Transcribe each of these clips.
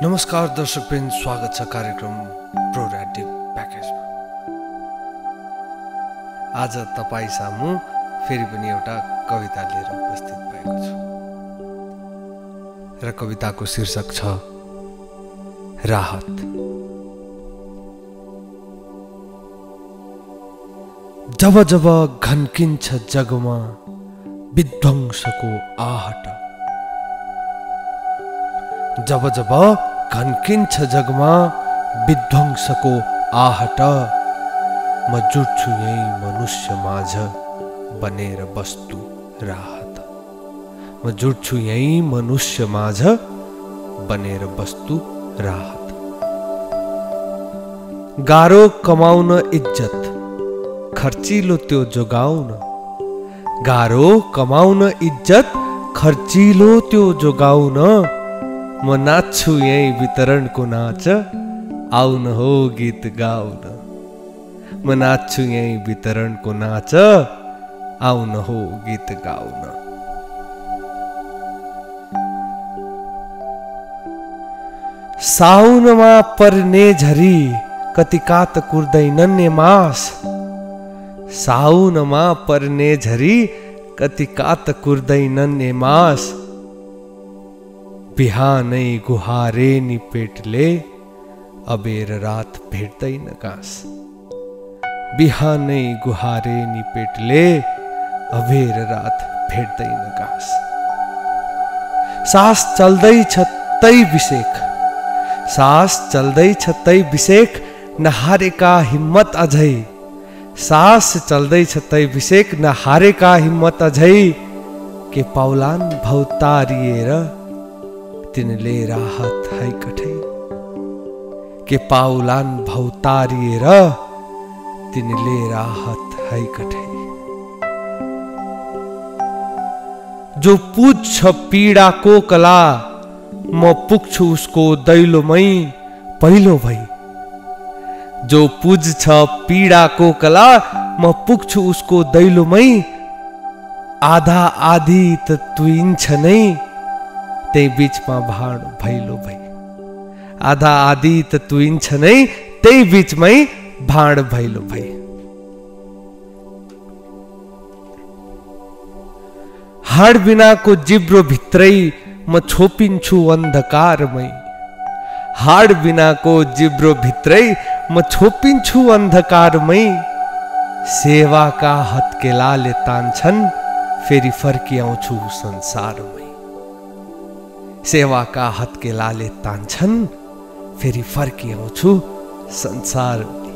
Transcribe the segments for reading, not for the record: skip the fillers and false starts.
नमस्कार दर्शकवृन्द, स्वागत छ कार्यक्रम प्रोड्याक्टिभ प्याकेजमा। आज तपाईँ सामु फेरि पनि एउटा कविता लिएर उपस्थित भएको छु र कविताको शीर्षक छ राहत। जब जब घन्किन्छ जगमा विध्वंसको आहट, जब जब घन्किन्छ जगमा विध्वंसको आहट, म जुट्छु यही मनुष्य माझ बनेर बस्तु राहत। म जुट्छु यही मनुष्य माझ बनेर बस्तु राहत। गाह्रो कमाउन इज्जत, खर्चिलो त्यो जोगाउन। गाह्रो कमाउन इज्जत, खर्चिलो त्यो जोगाउन। म नाच्छु यही वितरणको नाच, आउन हो गीत गाउन। म नाच्छु यही वितरणको नाच, आउन हो गीत गाउन। साउनमा पर्ने झरी कति कात कुर्दैनन् मास। साउनमा पर्ने झरी कति कात कुर्दैनन् मास। बिहानै गुहारे नि पेटले अबेर रात भेट्दैन घाँस। बिहानै गुहारे नि पेटले अबेर रात भेट्दैन घाँस। सास चल्दैछ तै विषेक, सास चल्दैछ तै विषेक, नहारेका हिम्मत अझै। सास चल्दैछ तै विषेक, नहारेका हिम्मत अझै। के पाउलान् भौतारिएर तिनले राहत है कठै। के पाउलान् भौतारिएर तिनले राहत है कठै। जो पुज्छ पीडाको कला, म पुग्छु उसको दैलोमै पहिलो भई। जो पुज्छ पीडाको कला, म पुग्छु उसको दैलोमै। आधा आधी त तुइन्छ नै, त्यही बीचमा भाँड भैलो भई। आधा आधी त तुइन्छ नै, त्यही बीचमै भाँड भैलो भई। हाड बिनाको जिब्रो भित्रै म छोपिन्छु अन्धकारमै। हाड बिनाको जिब्रो भित्रै म छोपिन्छु अन्धकारमै। सेवाका हत्केलाले तान्छन्, फेरि फर्किआउँछु संसारमै। सेवाका हत्केलाले तान्छन्, फेरि फर्किआउँछु संसारमै।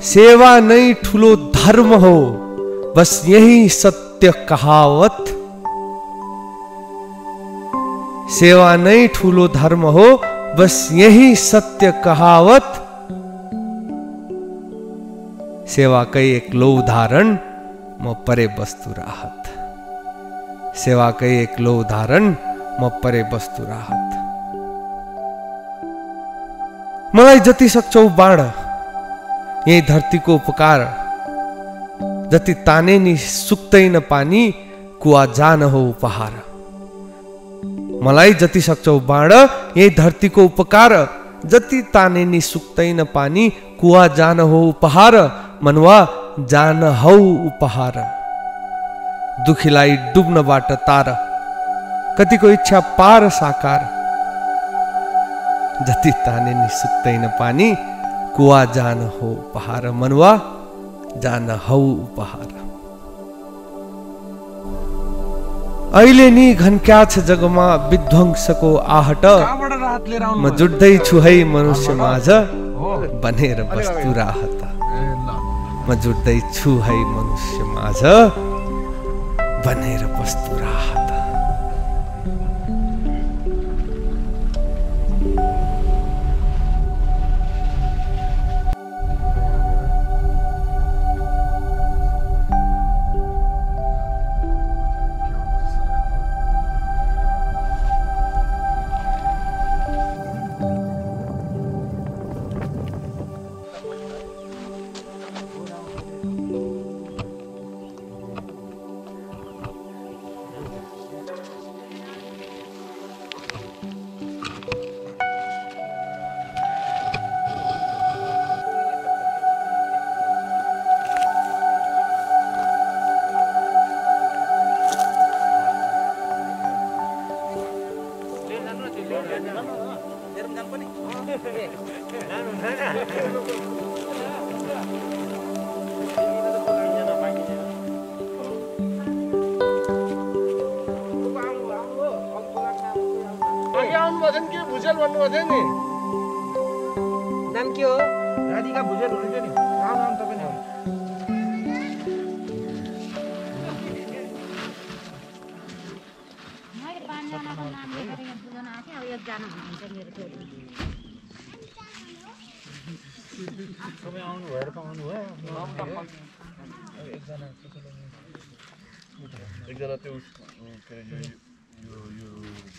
सेवा नै ठुलो धर्म हो, बस यही सत्य कहावत। सेवा नै ठुलो धर्म हो, बस यही सत्य कहावत। सेवाकै एक्लो उदाहरण, म परे बस्तु राहत। सेवाकै एक्लो उदाहरण, म परे बस्तु राहत। मलाई जति सक्छौ बाँड यही धरतीको उपकार। जति ताने नि सुक्दैन पानी, कुवा जान हो उपहार। मलाई जति सक्छौ बाँड यही धरतीको उपकार। जति ताने नि सुक्दैन पानी, कुवा जान हो उपहार। मनवा जान हौ उपहार। दुखीलाई डुब्नबाट तार, कतिको इच्छा पार साकार। जति ताने नि सुक्दैन पानी, कुवा जान हो उपहार। मनवा जान हौ उपहार। अहिले नि घन्क्या छ जगमा विध्वंसको आहट, म जुट्दैछु है मनुष्य माझ बनेर बस्तु राहत। म जुट्दैछु है मनुष्य माझ बनेर बस्तु राहत। के भुजेल भन्नुभएको थियो नि नाम के हो राधिका भुजेल हुनुहुन्थ्यो नि नाम तपाईँ नाम मैले 5 जनाको नाम लेखेर यहाँ बुझाउन आथे अब एकजना हुनुहुन्छ मेरो छोरी तपाईँ आउनु भएर पाउनु भयो एकजना त्यो यो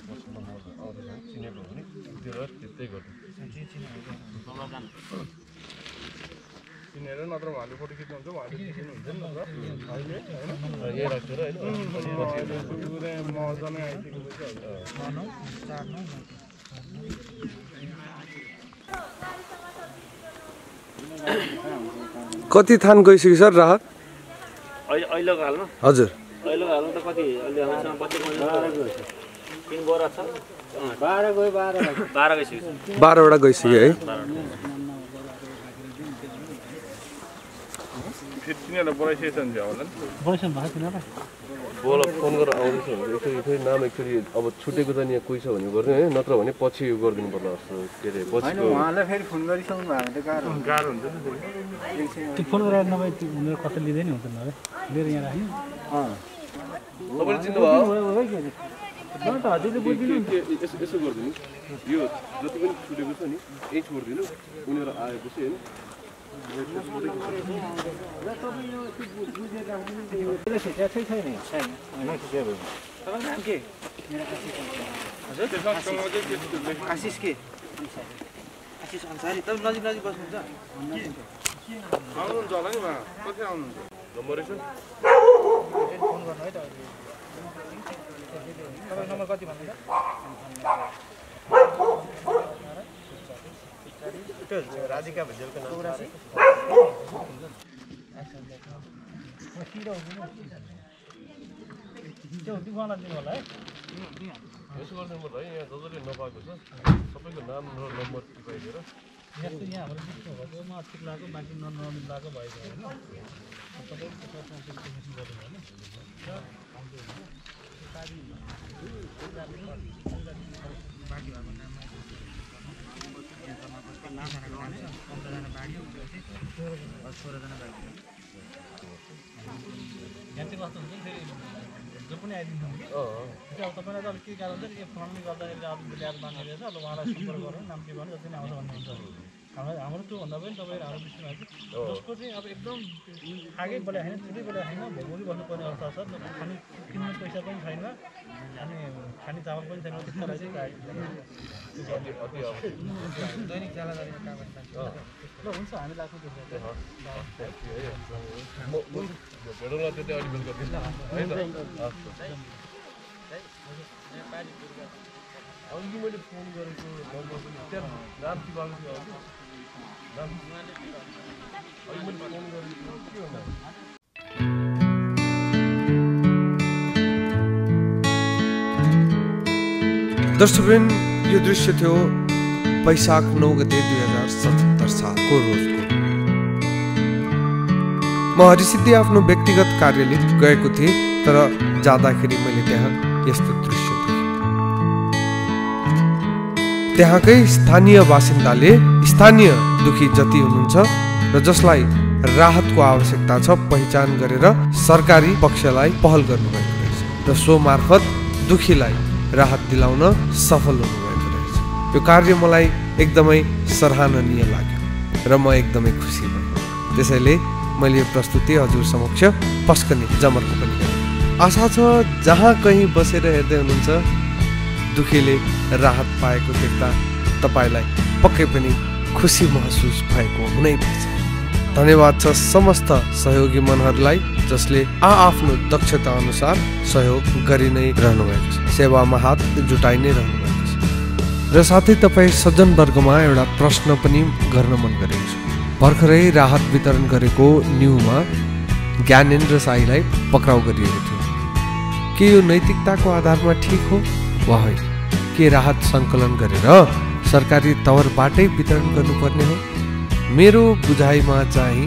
बस्नु आउँदैछ चिनेको हो नि त्यो त्यस्तै गर्नु चिनेर नत्र उहाँले फोटो खिच्नुहुन्छ उहाँले खिच्नुहुन्छ नि त अहिले होइन यही राखेर होइन मजा नै आइसकेको कति थान गइसक्यो सर राहत अहिलेको हालमा हजुर अहिलेको हालमा त कति अहिले हामीसँग बजेट 3 बोरा छ 12 गयो 12 गइसक्यो 12 वटा गइसक्यो है तिनीहरूलाई बोलाइसकेछन् होला नि बोल्छन् भएको थिएन र बोला फोन गरेर आउँदैछ भने फेरि नाम एकचोटि अब छुटेको त यहाँ कोही छ भने गर्ने है नत्र भने पछि यो गरिदिनु पर्ला जस्तो के अरे पछि उहाँलाई फेरि फोन गरिसक्नु भएको त गाह्रो हुन्छ नि त्यो फोन गरेर नभए उनीहरू कसैले लिँदै नि हुँदैन अरे लिएर यहाँ राख्नु तपाईँले चिन्नुभयो त हजुरले बुझ्दिनु यसो गरिदिनु यो जति पनि छुटेको छ नि यही छोडिदिनु उनीहरू आएपछि होइन नाम के आशिष के आशिष अन्सारी तपाईँ नजिक नजिक बस्नुहुन्छ आउनुहुन्छ होला नि उहाँ कति आउनुहुन्छ नम्बर रहेछ फोन गर्नु है त तपाईँ नम्बर कति भन्नुहुन्छ राधिका भुजेलको नाम होला है यसो गरिदिनु पर्ला है यहाँ जसले नपाएको छ सबैको नाम र नम्बर टिपाइदिएर यस्तो यहाँ हाम्रो बिचमा भएको म ठिक लाग्यो बाँकी नमिलाएको भएको होइन सबैको ट्रान्सलेसन गर्नु होइन बाँकी भएको नाममा 15जना बाँकी 16जना बाँकी यहाँ चाहिँ कस्तो हुन्छ फेरि जो पनि आइदिन्छौँ कि त्यो अब तपाईँलाई त अलिक के गाह्रो हुन्छ यो फोनले गर्दाखेरि अब ल्याएर मान्ने रहेछ अब उहाँलाई सम्पर्क गरौँ नाम के भन्नु जति नै आउँछ भन्नुहुन्छ हाम्रो त्योभन्दा पनि तपाईँहरू हाम्रो विषयमा चाहिँ जसको चाहिँ अब एकदम आगै बोले होइन छुट्टै बोले होइन भोलि बस्नुपर्ने अवस्था छ खाने किन्ने पैसा पनि छैन अनि खाने चामल पनि छैन त्यसलाई चाहिँ दैनिक ज्यालादारीमा काम गर्ने ल हुन्छ हामी लाग्छौँ त्यसमा भेटौँला त्यो चाहिँ अलिक बेलुका है त अघि मैले फोन गरेको नम्बर पनि त्यहाँ नाम के भएको थियो नाम अघि मैले फोन गरेको के हो नाम दर्शकवृन्द यो दृश्य थियो वैशाख 9 गते 2077 सालको रोजको म हरिसिद्धि आफ्नो व्यक्तिगत कार्यले गएको थिएँ तर जाँदाखेरि मैले त्यहाँ यस्तो दृश्य देखेँ त्यहाँकै स्थानीय बासिन्दाले स्थानीय दुखी जति हुनुहुन्छ र जसलाई राहतको आवश्यकता छ पहिचान गरेर सरकारी पक्षलाई पहल गर्नुभएको रहेछ र सो मार्फत दुखीलाई राहत दिलाउन सफल हुनुभएको रहेछ यो कार्य मलाई एकदमै सराहनीय लाग्यो र म एकदमै खुसी भएँ त्यसैले मैले यो प्रस्तुति हजुर समक्ष पस्कने जमर्को पनि गरेँ आशा छ जहाँ कहीँ बसेर हेर्दै हुनुहुन्छ दुखीले राहत पाएको देख्दा तपाईलाई पक्कै पनि खुसी महसुस भएको हुनैपर्छ धन्यवाद छ समस्त सहयोगी मनहरूलाई जसले आफ्नो दक्षता अनुसार सहयोग गरि नै रहनु भएको छ सेवामा हात जुटाइ नै रहनु भएको छ र साथै तपाईँ सज्जन वर्गमा एउटा प्रश्न पनि गर्न मन गरेको छु भर्खरै राहत वितरण गरेको न्यूमा ज्ञानेन्द्र साईलाई पक्राउ गरिएको थियो के यो नैतिकताको आधारमा ठिक हो वा होइन के राहत सङ्कलन गरेर सरकारी तवरबाटै वितरण गर्नुपर्ने हो? मेरो बुझाइमा चाहिँ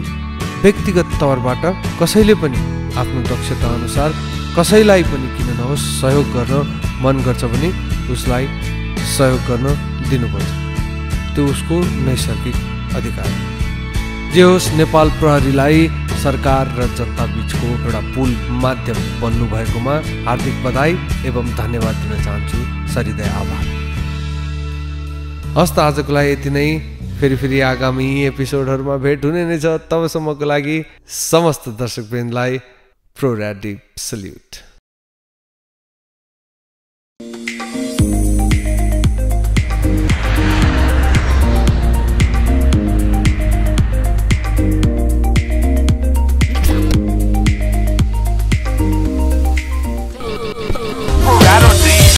व्यक्तिगत तवरबाट कसैले पनि आफ्नो दक्षता अनुसार कसैलाई पनि किन नहोस् सहयोग गर्न मन गर्छ भने उसलाई सहयोग गर्न दिनुपर्छ। त्यो उसको नैसर्गिक अधिकार हो। जे होस्, नेपाल प्रहरीलाई सरकार र जनता बीचको एउटा पुल माध्यम बन्नु भएकोमा हार्दिक बधाई एवं धन्यवाद दिन चाहन्छु। सरिदय आभार। हस्त आजको लागि यति नै। फेरि आगामी एपिसोडहरूमा भेट हुने नै छ। तबसम्मको लागि समस्त दर्शकवृन्दलाई प्रोराडिभ सल्युट।